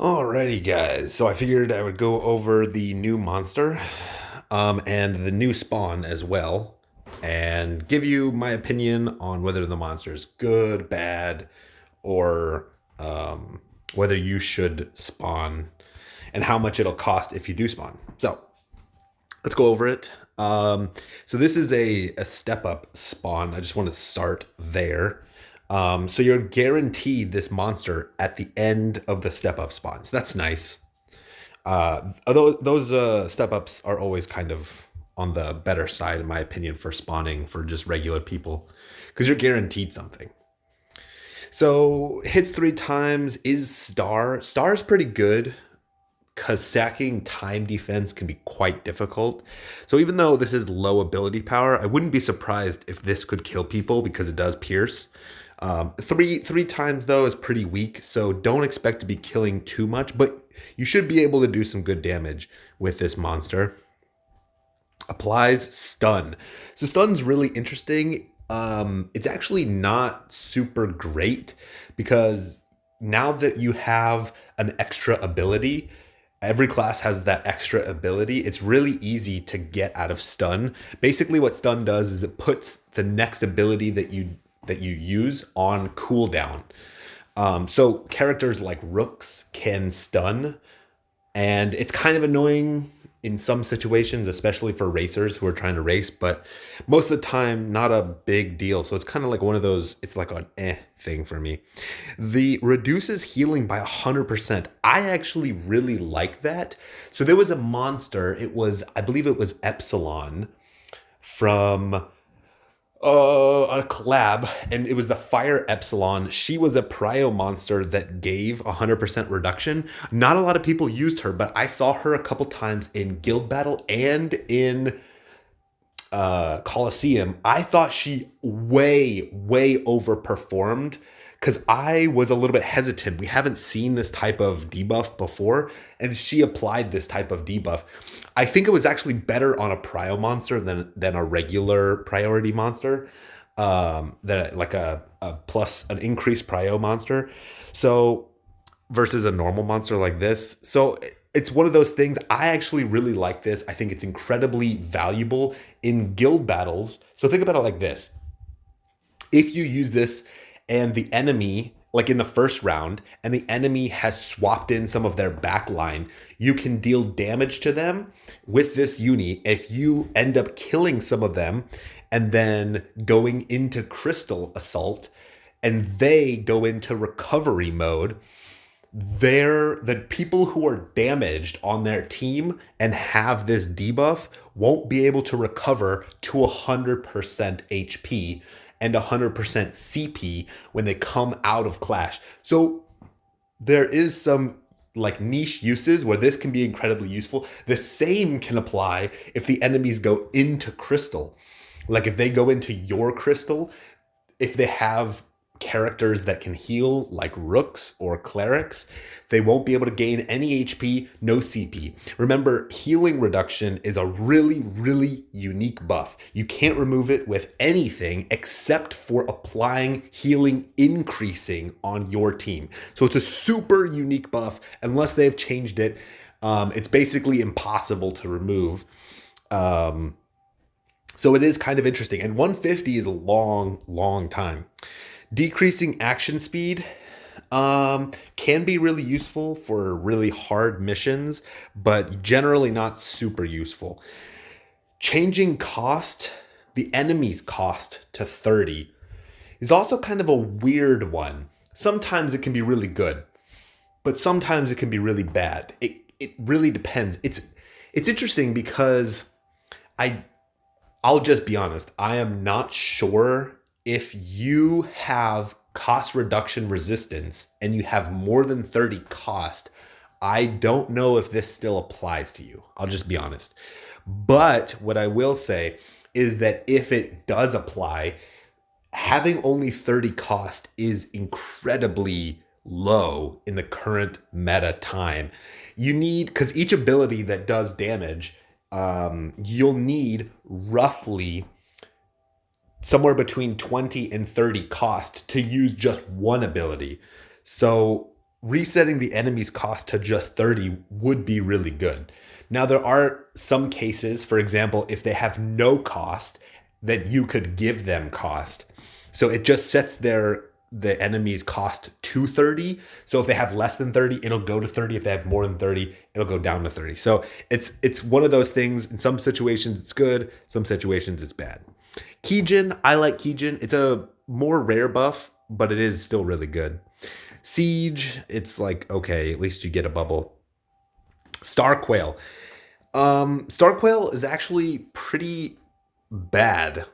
Alrighty, guys. So I figured I would go over the new monster, and the new spawn as well, and give you my opinion on whether the monster is good, bad, or whether you should spawn, and how much it'll cost if you do spawn. So let's go over it. So this is a step up spawn. I just want to start there. So you're guaranteed this monster at the end of the step up spawn. So that's nice. Although those step ups are always kind of on the better side, in my opinion, for spawning for just regular people, because you're guaranteed something. So hits 3 times is star. Star is pretty good because stacking time defense can be quite difficult. So even though this is low ability power, I wouldn't be surprised if this could kill people because it does pierce. Three times though is pretty weak, so don't expect to be killing too much, but you should be able to do some good damage with this monster. Applies stun. So stun's really interesting. It's actually not super great because now that you have an extra ability, every class has that extra ability. It's really easy to get out of stun. Basically, what stun does is it puts the next ability that you use on cooldown. So characters like rooks can stun, and it's kind of annoying in some situations, especially for racers who are trying to race, but most of the time, not a big deal. So it's kind of like one of those, it's like an thing for me. The reduces healing by 100%. I actually really like that. So there was a monster, I believe it was Epsilon from a collab, and it was the Fire Epsilon. She was a prio monster that gave 100% reduction. Not a lot of people used her, but I saw her a couple times in guild battle and in Coliseum. I thought she way overperformed because I was a little bit hesitant. We haven't seen this type of debuff before, and she applied this type of debuff. I think it was actually better on a prio monster than a regular priority monster, than like a plus an increased prio monster. So versus a normal monster like this. So it's one of those things. I actually really like this. I think it's incredibly valuable in guild battles. So think about it like this. If you use this and the enemy, like in the first round, and the enemy has swapped in some of their back line, you can deal damage to them with this uni. If you end up killing some of them and then going into crystal assault and they go into recovery mode, the people who are damaged on their team and have this debuff won't be able to recover to 100% HP and 100% CP when they come out of Clash. So there is some like niche uses where this can be incredibly useful. The same can apply if the enemies go into Crystal. Like if they go into your Crystal, if they have characters that can heal like rooks or clerics, they won't be able to gain any HP, no CP. Remember, healing reduction is a really unique buff. You can't remove it with anything except for applying healing increasing on your team. So it's a super unique buff. Unless they've changed it, it's basically impossible to remove. So it is kind of interesting. And 150 is a long time. Decreasing action speed can be really useful for really hard missions, but generally not super useful. Changing cost, the enemy's cost, to 30 is also kind of a weird one. Sometimes it can be really good, but sometimes it can be really bad. It really depends. It's interesting because I'll just be honest. I am not sure if you have cost reduction resistance and you have more than 30 cost. I don't know if this still applies to you. I'll just be honest. But what I will say is that if it does apply, having only 30 cost is incredibly low in the current meta time. You need, because each ability that does damage, you'll need roughly somewhere between 20 and 30 cost to use just one ability. So resetting the enemy's cost to just 30 would be really good. Now, there are some cases, for example, if they have no cost, that you could give them cost. So it just sets the enemy's cost to 30. So if they have less than 30, it'll go to 30. If they have more than 30, it'll go down to 30. So it's one of those things. In some situations it's good, some situations it's bad. Kijin, I like Kijin. It's a more rare buff, but it is still really good. Siege, it's like, okay, at least you get a bubble. Star Quail. Star Quail is actually pretty bad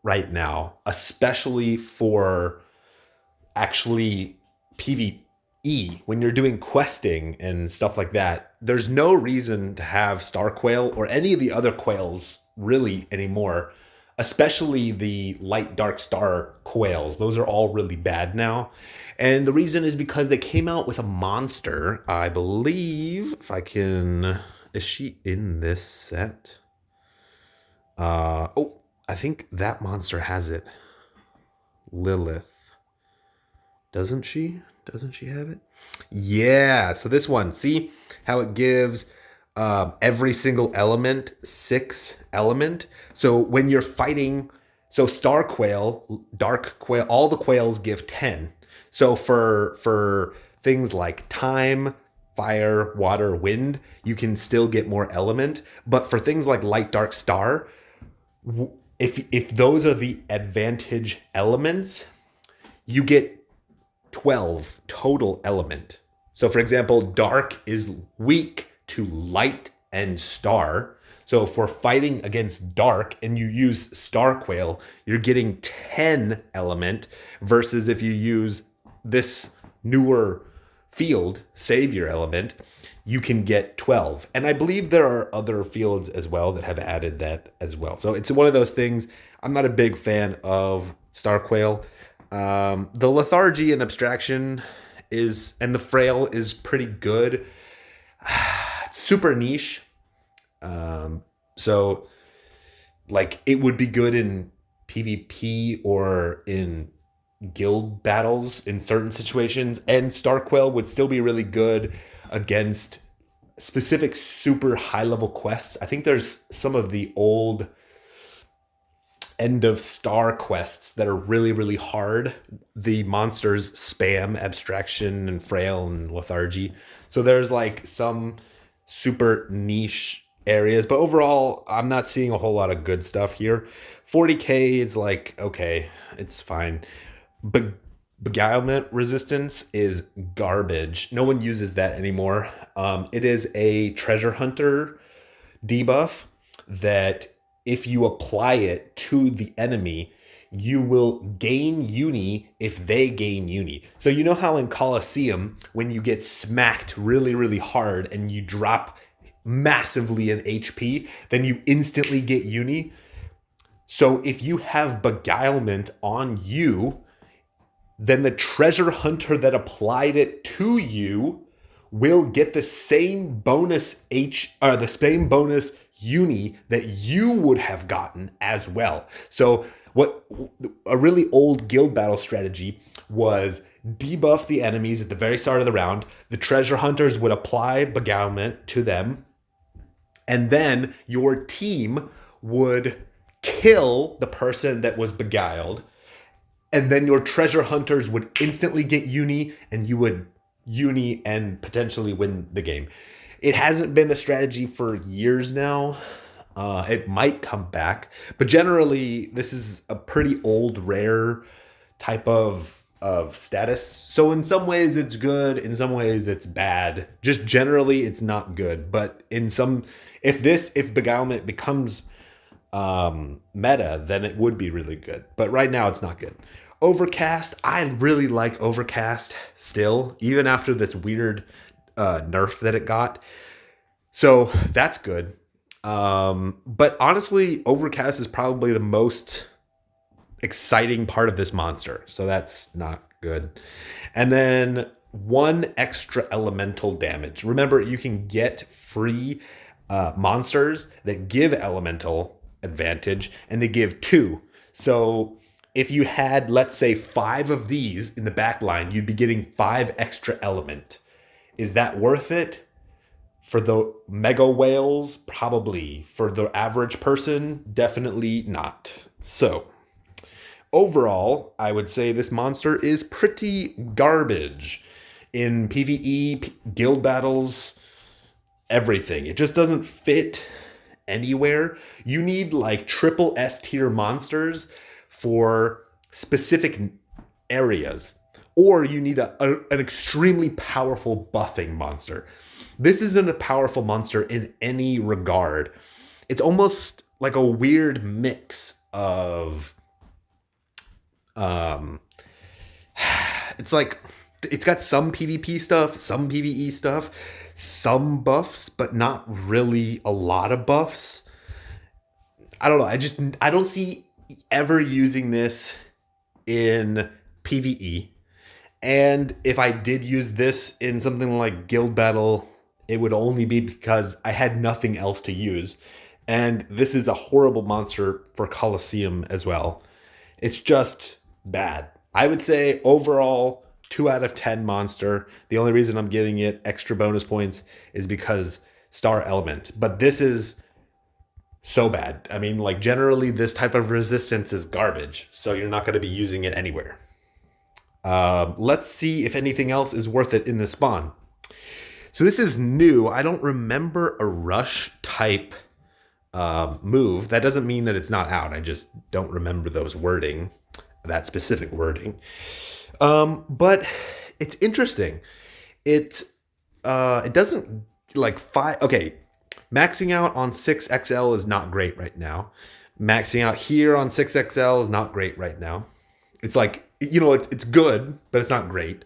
right now, especially for actually PvE. When you're doing questing and stuff like that, there's no reason to have Star Quail or any of the other quails really anymore, especially the light dark star quails. Those are all really bad now. And the reason is because they came out with a monster, I believe, if I can, is she in this set? I think that monster has it. Lilith. Doesn't she? Doesn't she have it? Yeah, so this one, see how it gives every single element 6 element. So when you're fighting, so star quail, dark quail, all the quails give 10. So for things like time, fire, water, wind, you can still get more element. But for things like light, dark, star, if those are the advantage elements, you get 12 total element. So for example, dark is weak to light and star. So if we're fighting against dark and you use star quail, you're getting 10 element, versus if you use this newer field, savior element, you can get 12. And I believe there are other fields as well that have added that as well. So it's one of those things. I'm not a big fan of star quail. The lethargy and abstraction and the frail is pretty good. It's super niche. So like it would be good in PvP or in guild battles in certain situations, and star quail would still be really good against specific super high level quests. I think there's some of the old end of star quests that are really, really hard. The monsters spam abstraction and frail and lethargy. So there's like some super niche areas, but overall, I'm not seeing a whole lot of good stuff here. 40k is like, okay, it's fine. But beguilement resistance is garbage. No one uses that anymore. It is a treasure hunter debuff that if you apply it to the enemy, you will gain uni if they gain uni. So you know how in Colosseum, when you get smacked really, really hard and you drop massively in HP, then you instantly get uni. So if you have beguilement on you, then the treasure hunter that applied it to you will get the same bonus the same bonus uni that you would have gotten as well. So what a really old guild battle strategy was: debuff the enemies at the very start of the round. The treasure hunters would apply beguilement to them, and then your team would kill the person that was beguiled. And then your treasure hunters would instantly get uni, and you would uni and potentially win the game. It hasn't been a strategy for years now. It might come back, but generally this is a pretty old, rare type of status. So in some ways it's good, in some ways it's bad. Just generally it's not good. But if beguilement becomes meta, then it would be really good. But right now it's not good. Overcast, I really like Overcast still, even after this weird nerf that it got. So that's good. But honestly, Overcast is probably the most exciting part of this monster. So that's not good. And then 1 extra elemental damage. Remember, you can get free monsters that give elemental advantage, and they give 2. So If you had, let's say, 5 of these in the back line, you'd be getting 5 extra element. Is that worth it? For the mega whales, probably. For the average person, definitely not. So, overall, I would say this monster is pretty garbage in PvE, guild battles, everything. It just doesn't fit anywhere. You need like triple S tier monsters for specific areas, or you need an extremely powerful buffing monster. This isn't a powerful monster in any regard. It's almost like a weird mix of it's like it's got some PvP stuff, some PvE stuff, some buffs, but not really a lot of buffs. I don't know. I don't see ever using this in PvE. And if I did use this in something like Guild Battle, it would only be because I had nothing else to use. And this is a horrible monster for Colosseum as well. It's just bad. I would say overall, 2 out of 10 monster. The only reason I'm giving it extra bonus points is because star element. But this is so bad. I mean, like generally this type of resistance is garbage. So you're not going to be using it anywhere. Let's see if anything else is worth it in the spawn. So this is new. I don't remember a rush type move. That doesn't mean that it's not out. I just don't remember that specific wording. But it's interesting. It doesn't like okay, maxing out on 6XL is not great right now. Maxing out here on 6XL is not great right now. It's like, it's good, but it's not great.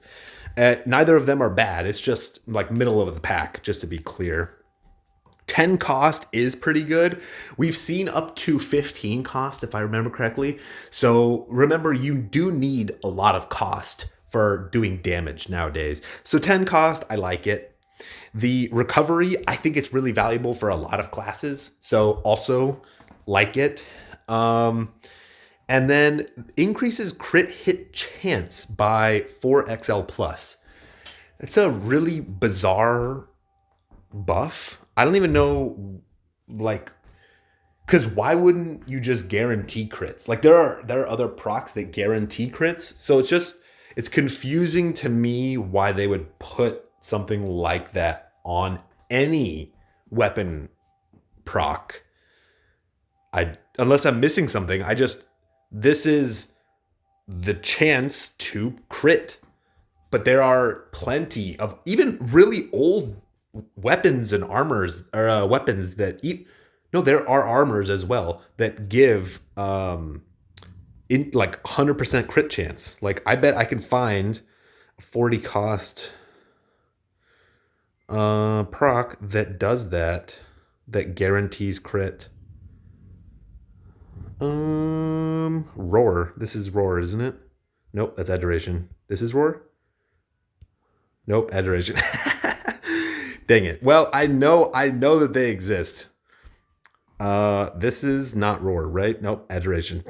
Neither of them are bad. It's just like middle of the pack, just to be clear. 10 cost is pretty good. We've seen up to 15 cost, if I remember correctly. So remember, you do need a lot of cost for doing damage nowadays. So 10 cost, I like it. The recovery, I think it's really valuable for a lot of classes. So also like it. And then increases crit hit chance by 4XL plus. It's a really bizarre buff. I don't even know, like, because why wouldn't you just guarantee crits? Like there are other procs that guarantee crits. So it's confusing to me why they would put something like that on any weapon proc. Unless I'm missing something, this is the chance to crit. But there are plenty of even really old weapons and armors, or weapons that there are armors as well that give in like 100% crit chance. Like I bet I can find a 40 cost proc that does that guarantees crit. Roar. This is Roar, isn't it? Nope, that's Adoration. This is Roar? Nope, Adoration. Dang it. Well, I know that they exist. This is not Roar, right? Nope, Adoration.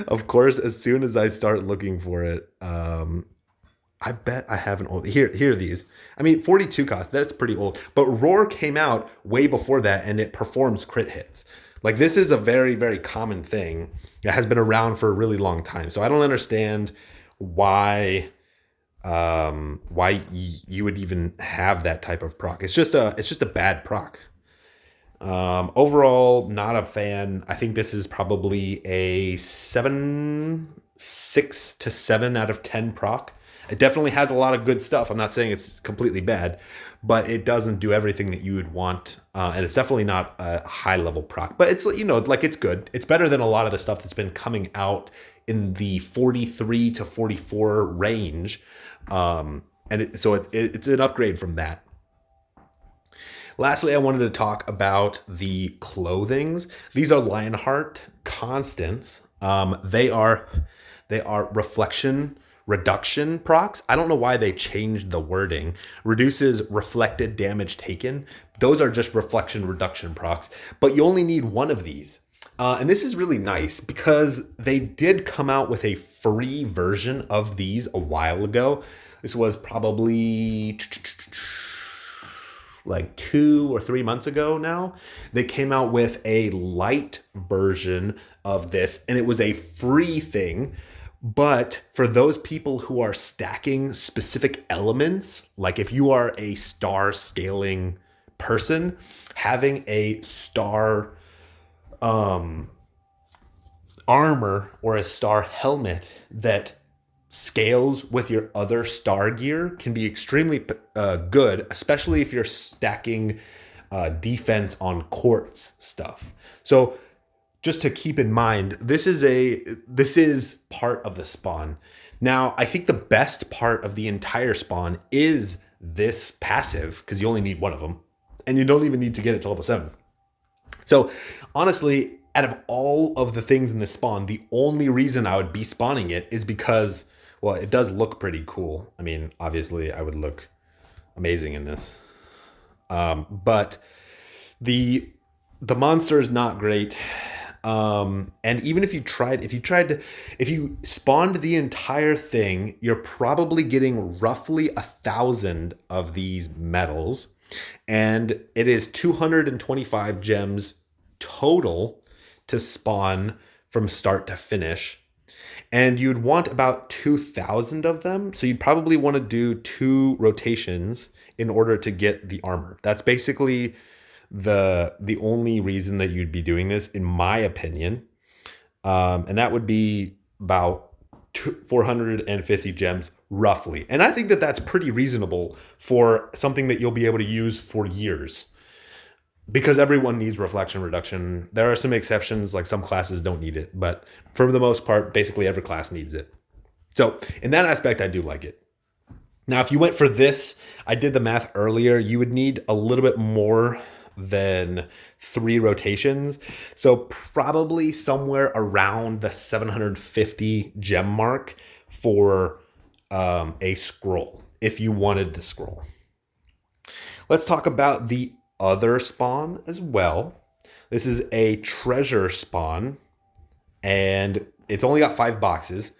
Of course, as soon as I start looking for it, I bet I have an old. Here are these. I mean, 42 cost, that's pretty old. But Roar came out way before that, and it performs crit hits. Like, this is a very, very common thing that has been around for a really long time. So I don't understand why you would even have that type of proc. It's just a bad proc. Overall, not a fan. I think this is probably a 6 to 7 out of 10 proc. It definitely has a lot of good stuff. I'm not saying it's completely bad, but it doesn't do everything that you would want. And it's definitely not a high level proc, but it's, it's good. It's better than a lot of the stuff that's been coming out in the 43 to 44 range. It's an upgrade from that. Lastly, I wanted to talk about the clothings. These are Lionheart constants. They are reflection reduction procs. I don't know why they changed the wording. Reduces reflected damage taken. Those are just reflection reduction procs, but you only need one of these. And this is really nice because they did come out with a free version of these a while ago. This was probably like 2 or 3 months ago now. They came out with a light version of this, and it was a free thing. But for those people who are stacking specific elements, like if you are a star scaling person, having a star armor or a star helmet that scales with your other star gear can be extremely good, especially if you're stacking defense on quartz stuff. So just to keep in mind, this is part of the spawn. Now, I think the best part of the entire spawn is this passive, because you only need one of them, and you don't even need to get it to level 7. So honestly, out of all of the things in this spawn, the only reason I would be spawning it is because, well, it does look pretty cool. I mean, obviously I would look amazing in this. But the monster is not great. And even if you spawned the entire thing, you're probably getting roughly 1,000 of these medals, and it is 225 gems total to spawn from start to finish. And you'd want about 2,000 of them. So you'd probably want to do 2 rotations in order to get the armor. That's basically the only reason that you'd be doing this, in my opinion. And that would be about 450 gems roughly. And I think that that's pretty reasonable for something that you'll be able to use for years, because everyone needs reflection reduction. There are some exceptions, like some classes don't need it, but for the most part, basically every class needs it. So in that aspect, I do like it. Now, if you went for this, I did the math earlier, you would need a little bit more than 3 rotations. So probably somewhere around the 750 gem mark for a scroll, if you wanted the scroll. Let's talk about the other spawn as well. This is a treasure spawn, and it's only got 5 boxes.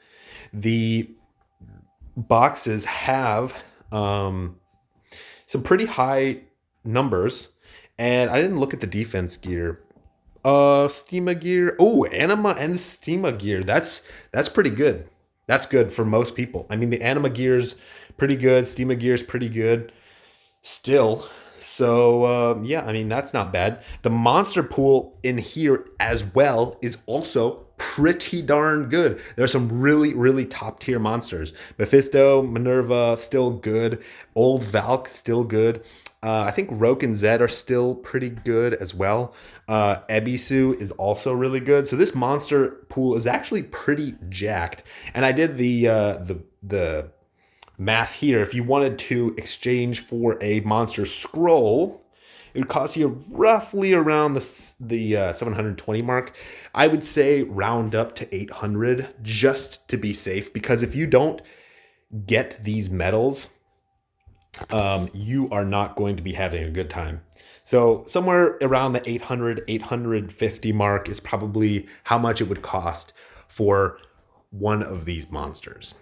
The boxes have some pretty high numbers, and I didn't look at the defense gear. Steama gear. Oh, anima and steama gear. That's pretty good. That's good for most people. I mean, the anima gear's pretty good. Steama gear's pretty good still. So, yeah, I mean, that's not bad. The monster pool in here as well is also pretty darn good. There's some really, really top tier monsters. Mephisto, Minerva, still good. Old Valk, still good. I think Roke and Zed are still pretty good as well. Ebisu is also really good. So this monster pool is actually pretty jacked. And I did the math here. If you wanted to exchange for a monster scroll, it would cost you roughly around the 720 mark. I would say round up to 800 just to be safe, because if you don't get these medals, you are not going to be having a good time. So somewhere around the 800, 850 mark is probably how much it would cost for one of these monsters.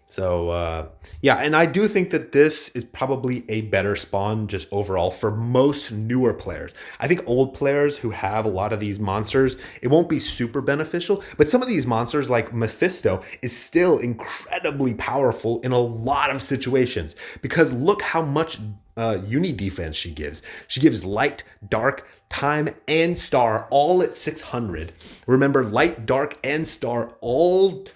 So, yeah, and I do think that this is probably a better spawn just overall for most newer players. I think old players who have a lot of these monsters, it won't be super beneficial, but some of these monsters like Mephisto is still incredibly powerful in a lot of situations, because look how much uni defense she gives. She gives light, dark, time, and star all at 600. Remember, light, dark, and star all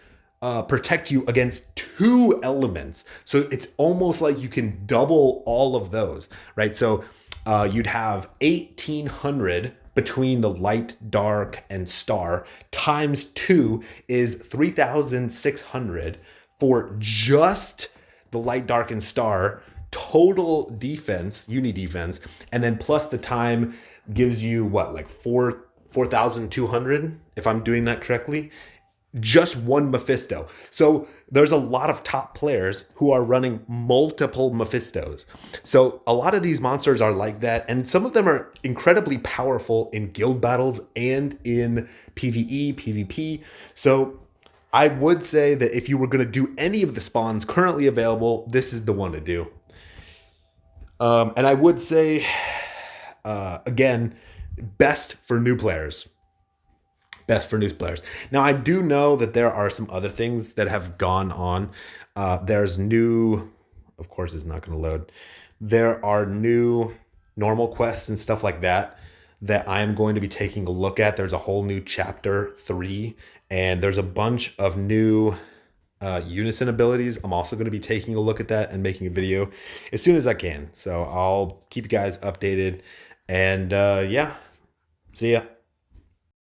protect you against 2 elements. So it's almost like you can double all of those, right? So you'd have 1,800 between the light, dark, and star, times 2 is 3,600 for just the light, dark, and star total defense, uni defense, and then plus the time gives you what, like 4,200, if I'm doing that correctly. just one Mephisto. So there's a lot of top players who are running multiple Mephistos. So a lot of these monsters are like that, and some of them are incredibly powerful in guild battles and in PvE, PvP. So I would say that if you were going to do any of the spawns currently available, this is the one to do. And I would say, again, best for new players. Best for new players. Now, I do know that there are some other things that have gone on. There's new, of course, it's not going to load. There are new normal quests and stuff like that that I am going to be taking a look at. There's a whole new chapter 3, and there's a bunch of new Unison abilities. I'm also going to be taking a look at that and making a video as soon as I can. So I'll keep you guys updated. And yeah, see ya.